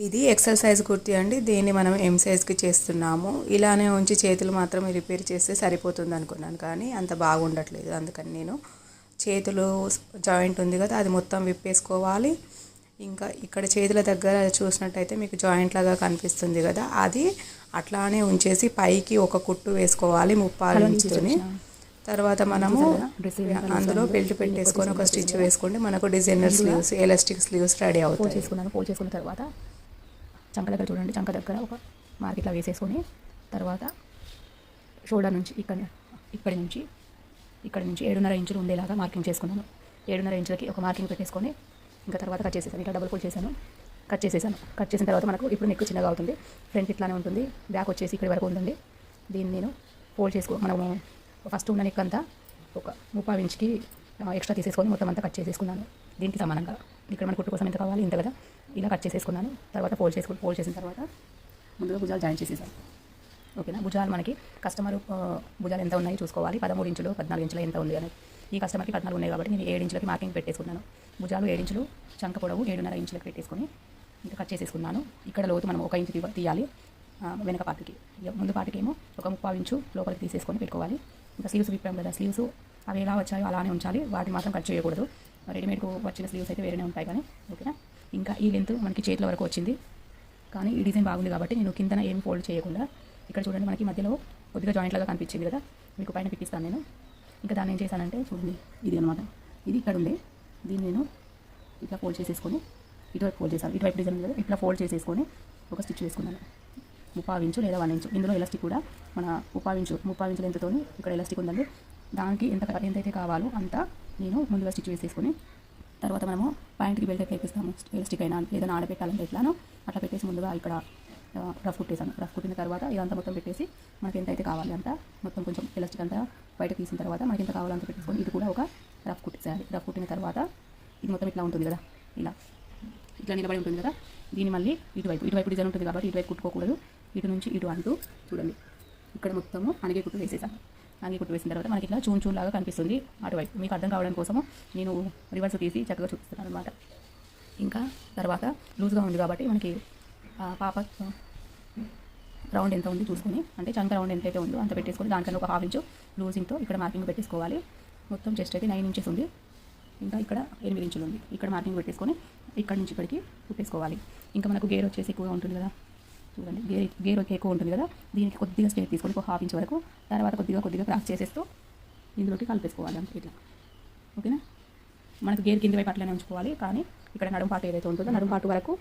ఇది ఎక్సర్సైజ్ కుర్తీ అండి. దీన్ని మనం ఎం సైజ్కి చేస్తున్నాము. ఇలానే ఉంచి చేతులు మాత్రం రిపేర్ చేస్తే సరిపోతుంది అనుకున్నాను, కానీ అంత బాగుండట్లేదు. అందుకని నేను చేతులు జాయింట్ ఉంది కదా, అది మొత్తం విప్పేసుకోవాలి. ఇంకా ఇక్కడ చేతుల దగ్గర చూసినట్టయితే మీకు జాయింట్ లాగా కనిపిస్తుంది కదా, అది అట్లానే ఉంచేసి పైకి ఒక కుట్టు వేసుకోవాలి 36 ఇంచుతోని. తర్వాత మనము అందులో బెల్ట్ పెట్టేసుకొని ఒక స్టిచ్ వేసుకుంటే మనకు designer sleeves, elastic sleeves ready అవుతాయి. ఫోల్డ్ చేసుకున్న తర్వాత చంక దగ్గర చూడండి, చంక దగ్గర ఒక మార్క్ ఇట్లా వేసేసుకొని తర్వాత షోల్డర్ నుంచి ఇక్కడి నుంచి 7.5 ఇంచులు ఉండేలాగా మార్కింగ్ చేసుకున్నాను. 7.5 ఇంచులకి ఒక మార్కింగ్ పెట్టేసుకొని ఇంకా తర్వాత కట్ చేసేసాను. ఇట్లా డబుల్ ఫోల్డ్ చేశాను, కట్ చేసిన తర్వాత మనకు ఇప్పుడు నెక్ చిన్నగా అవుతుంది. ఫ్రంట్ ఇట్లానే ఉంటుంది, బ్యాక్ వచ్చేసి ఇక్కడి వరకు ఉందండి. దీన్ని నేను ఫోల్డ్ మనము ఫస్ట్ ఉన్న నెక్ అంతా ఒక 35 ఇంచుకి ఎక్స్ట్రా తీసేసుకొని మొత్తం అంతా కట్ చేసేసుకున్నాను. దీనికి సమానంగా ఇక్కడ మన కుట్టు కోసం ఎంత కావాలి ఇంత కదా, ఇలా కట్ చేసేసుకున్నాను. తర్వాత ఫోల్డ్ చేసిన తర్వాత ముందుగా భుజాలు జాయిన్ చేసేసాను. ఓకేనా, భుజాలు మనకి కస్టమర్ భుజాలు ఎంత ఉన్నాయి చూసుకోవాలి. 13 ఇంచులు 14 ఇంచులు ఎంత ఉంది అనేది. ఈ కస్టమర్కి 14 ఉన్నాయి కాబట్టి నేను 7 ఇంచులకి మార్కింగ్ పెట్టేసుకున్నాను. భుజాలు 7 ఇంచులు, చంక పొడవు 7.5 ఇంచులకు పెట్టేసుకొని ఇంకా కట్ చేసేసుకున్నాను. ఇక్కడ లోతు మనం 1 ఇంచు తీయాలి వెనక పార్ట్కి. ముందు పార్ట్కి ఏమో ఒక 35 ఇంచు లోపలికి తీసేసుకొని పెట్టుకోవాలి. ఇంకా స్లీవ్స్ విప్పాం కదా, స్లీవ్స్ అవి ఎలా వచ్చాయో అలానే ఉంచాలి, వాటిని మాత్రం కట్ చేయకూడదు. రెడీమేడ్కు వచ్చిన స్లీవ్స్ అయితే వేరేనే ఉంటాయి కానీ. ఓకేనా, ఇంకా ఈ లెంత్ మనకి చేతుల వరకు వచ్చింది, కానీ ఈ డిజైన్ బాగుంది కాబట్టి నేను కిందన ఏం ఫోల్డ్ చేయకుండా ఇక్కడ చూడండి మనకి మధ్యలో కొద్దిగా జాయింట్ లాగా కనిపించింది కదా, మీకు పైన పిక్కిస్తాను నేను. ఇంకా దాన్ని ఏం చేశానంటే చూడండి, ఇది అనమాట, ఇది ఇక్కడ ఉంది. దీన్ని నేను ఇట్లా ఫోల్డ్ చేసేసుకొని ఇటువైపు ఫోల్డ్ చేశాను. ఇటువైపు డిజైన్ కదా, ఇట్లా ఫోల్డ్ చేసేసుకొని ఒక స్టిచ్ వేసుకున్నాను. 35 ఇంచు లేదా 1 ఇంచు. ఇందులో ఎలాస్టిక్ కూడా మన 35 ఇంచు లెంత్తో ఇక్కడ ఎలాస్టిక్ ఉందండి. దానికి ఎంతైతే కావాలో అంత నేను ముందుగా స్టిచ్ వేసేసుకొని తర్వాత మనము ప్యాంట్కి బెల్ట్ ఎట్లా ఎక్కిస్తాము, ఎలాస్టిక్ అయినా లేదా ఆడపెట్టాలంటే ఎట్లానో అట్లా పెట్టేసి ముందుగా ఇక్కడ రఫ్ కుట్టేసాను. రఫ్ కుట్టిన తర్వాత ఇదంతా మొత్తం పెట్టేసి మనకి ఎంతైతే కావాలి అంతా మొత్తం కొంచెం ఎలాస్టిక్ అంతా బయట తీసిన తర్వాత మనకి ఎంత కావాలో అంత పెట్టేసుకొని ఇది కూడా ఒక రఫ్ కుట్టేసేయాలి. రఫ్ కుట్టిన తర్వాత ఇది మొత్తం ఇట్లా ఉంటుంది కదా, ఇట్లా నిలబడి ఉంటుంది కదా, దీన్ని మళ్ళీ ఇటువైపు డిజైన్ ఉంటుంది కాబట్టి ఇటువైపు కుట్టుకోకూడదు. ఇటు నుంచి ఇటు అంటూ చూడండి, ఇక్కడ మొత్తము అణిగే కుట్టు వేసేసాను. అణిగే కుట్టు వేసిన తర్వాత మనకి ఇట్లా చూన్ లాగా కనిపిస్తుంది అటువైపు. మీకు అర్థం కావడం కోసము నేను రివర్స్ తీసి చక్కగా చూపిస్తున్నాను అనమాట. ఇంకా తర్వాత లూజ్గా ఉంది కాబట్టి మనకి పాప రౌండ్ ఎంత ఉంది చూసుకొని, అంటే చంక రౌండ్ ఎంతైతే ఉందో అంత పెట్టేసుకొని దానికన్నా ఒక 1/2 ఇంచు లూజింగ్తో ఇక్కడ మార్కింగ్ పెట్టేసుకోవాలి. మొత్తం చెస్ట్ అయితే 9 ఇంచెస్ ఉంది, ఇంకా ఇక్కడ 8 ఇంచులు ఉంది. ఇక్కడ మార్కింగ్ పెట్టేసుకొని ఇక్కడ నుంచి ఇక్కడికి కుట్టేసుకోవాలి. ఇంకా మనకు గేర్ వచ్చేసి ఎక్కువగా ఉంటుంది కదా, చూడండి గేర్ ఎక్కువ ఉంటుంది కదా, దీనికి కొద్దిగా స్టేట్ తీసుకొని ఒక 1/2 ఇంచ్ వరకు, తర్వాత కొద్దిగా క్రాస్ చేసేస్తూ ఇందులోకి కలిపేసుకోవాలి అంతే ఇట్లా. ఓకేనా, మనకు గేర్ కింది వైపు అట్లనే ఉంచుకోవాలి, కానీ ఇక్కడ నడుం పాటు ఏదైతే ఉంటుందో నడుం పాటు వరకు